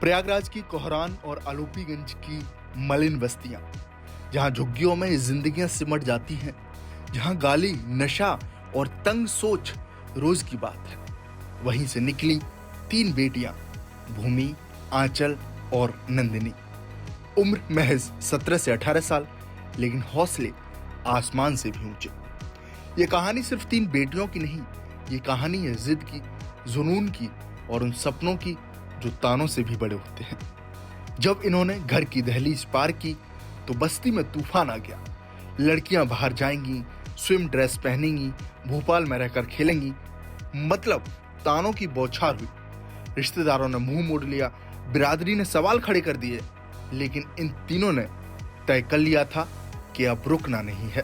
प्रयागराज की कोहरान और आलोपीगंज की मलिन बस्तियां, जहां झुग्गियों में जिंदगियां सिमट जाती हैं, जहां गाली, नशा और तंग सोच रोज की बात है, वहीं से निकली 3 बेटियां, भूमि, आंचल और नंदिनी। उम्र महज 17 से 18 साल, लेकिन हौसले आसमान से भी ऊंचे। ये कहानी सिर्फ 3 बेटियों की नहीं, ये कहानी है जिद की, जुनून की और उन सपनों की जो तानों से भी बड़े होते हैं। जब इन्होंने घर की दहलीज पार की तो बस्ती में तूफान आ गया। लड़कियां बाहर जाएंगी, स्विम ड्रेस पहनेंगी, भोपाल में रहकर खेलेंगी, मतलब तानों की बौछार हुई। रिश्तेदारों ने मुंह मोड़ लिया, बिरादरी ने सवाल खड़े कर दिए, लेकिन इन तीनों ने तय कर लिया था कि अब रुकना नहीं है।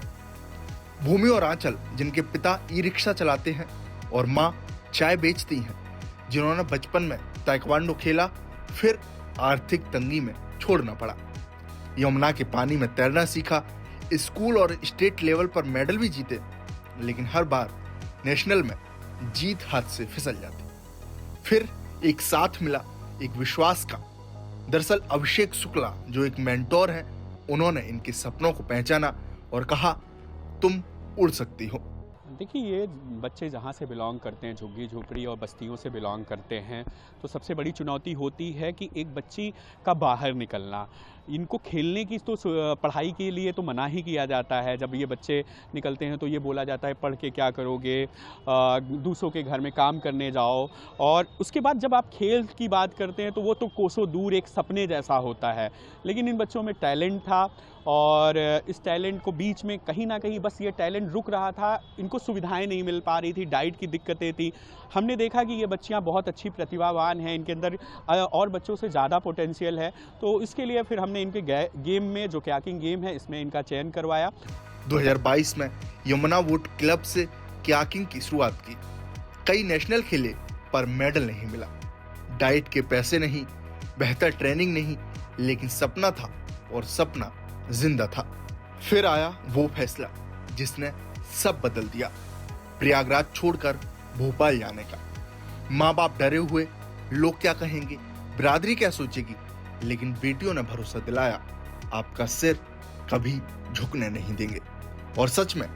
भूमि और आंचल, जिनके पिता ई रिक्शा चलाते हैं और माँ चाय बेचती हैं, जिन्होंने बचपन में ताइक्वांडो खेला, फिर आर्थिक तंगी में छोड़ना पड़ा। यमुना के पानी में तैरना सीखा, स्कूल और स्टेट लेवल पर मेडल भी जीते, लेकिन हर बार नेशनल में जीत हाथ से फिसल जाती। फिर एक साथ मिला, एक विश्वास का। दरअसल अभिषेक शुक्ला, जो एक मेंटोर हैं, उन्होंने इनके सपनों को पहचाना और कहा, तुम उड़ सकती हो। देखिए, ये बच्चे जहाँ से बिलोंग करते हैं, झुग्गी झोपड़ी और बस्तियों से बिलोंग करते हैं, तो सबसे बड़ी चुनौती होती है कि एक बच्ची का बाहर निकलना। इनको खेलने की तो पढ़ाई के लिए तो मना ही किया जाता है। जब ये बच्चे निकलते हैं तो ये बोला जाता है, पढ़ के क्या करोगे, दूसरों के घर में काम करने जाओ। और उसके बाद जब आप खेल की बात करते हैं तो वो तो कोसों दूर एक सपने जैसा होता है। लेकिन इन बच्चों में टैलेंट था और इस टैलेंट को बीच में कहीं ना कहीं बस ये टैलेंट रुक रहा था। इनको सुविधाएं नहीं मिल पा रही थी, डाइट की दिक्कतें थी। हमने देखा कि ये बच्चियां बहुत अच्छी प्रतिभावान हैं, इनके अंदर और बच्चों से ज़्यादा पोटेंशियल है। तो इसके लिए फिर हमने इनके गेम में, जो कयाकिंग गेम है, इसमें इनका चयन करवाया। 2022 में यमुना वुड क्लब से कयाकिंग की शुरुआत की। कई नेशनल खेले पर मेडल नहीं मिला, डाइट के पैसे नहीं, बेहतर ट्रेनिंग नहीं, लेकिन सपना था और सपना जिंदा था। फिर आया वो फैसला जिसने सब बदल दिया, प्रयागराज छोड़कर भोपाल जाने का। माँ बाप डरे हुए, लोग क्या कहेंगे, बिरादरी क्या सोचेगी, लेकिन बेटियों ने भरोसा दिलाया, आपका सिर कभी झुकने नहीं देंगे। और सच में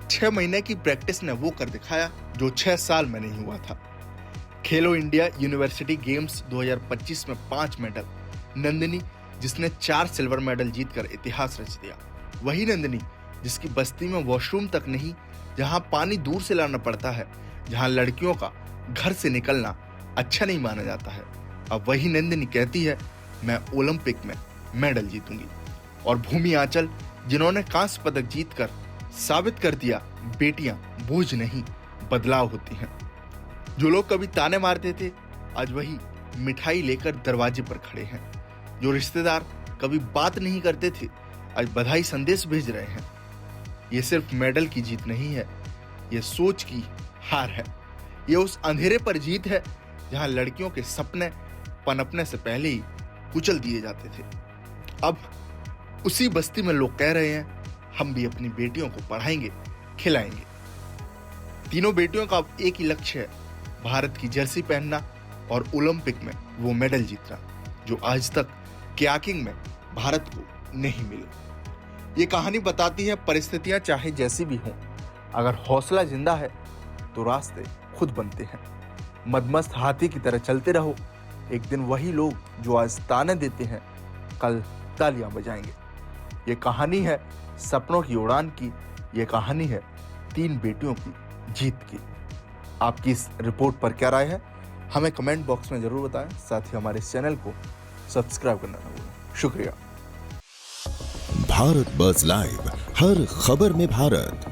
6 महीने की प्रैक्टिस ने वो कर दिखाया जो 6 साल में नहीं हुआ था। खेलो इंडिया यूनिवर्सिटी गेम्स 2025 में 5 मेडल। नंदिनी, जिसने 4 सिल्वर मेडल जीतकर इतिहास रच दिया। वही नंदिनी जिसकी बस्ती में वॉशरूम तक नहीं, जहां पानी दूर से लाना पड़ता है, जहां लड़कियों का घर से निकलना अच्छा नहीं माना जाता है। अब वही नंदिनी कहती है, मैं ओलंपिक में मेडल जीतूंगी। और भूमि, आंचल, जिन्होंने कांस्य पदक जीतकर साबित कर दिया, बेटियां बोझ नहीं, बदलाव होती हैं। जो लोग कभी ताने मारते थे, आज वही मिठाई लेकर दरवाजे पर खड़े हैं। जो रिश्तेदार कभी बात नहीं करते थे, आज बधाई संदेश भेज रहे हैं। ये सिर्फ मेडल की जीत नहीं है, ये सोच की हार है। ये उस अंधेरे पर जीत है जहां लड़कियों के सपने पनपने से पहले ही कुचल दिए जाते थे। अब उसी बस्ती में लोग कह रहे हैं, हम भी अपनी बेटियों को पढ़ाएंगे, खिलाएंगे। तीनों बेटियों का अब एक ही लक्ष्य है, भारत की जर्सी पहनना और ओलंपिक में वो मेडल जीतना जो आज तक कयाकिंग में भारत को नहीं मिले। ये कहानी बताती है, परिस्थितियां चाहे जैसी भी हों, अगर हौसला जिंदा है तो रास्ते खुद बनते हैं। मदमस्त हाथी की तरह चलते रहो, एक दिन वही लोग जो आज ताने देते हैं, कल तालियां बजाएंगे। ये कहानी है सपनों की उड़ान की, ये कहानी है 3 बेटियों की जीत की। आपकी इस रिपोर्ट पर क्या राय है, हमें कमेंट बॉक्स में जरूर बताएं। साथ ही हमारे चैनल को सब्सक्राइब करना ना भूलें। शुक्रिया। भारत बज़ लाइव, हर खबर में भारत।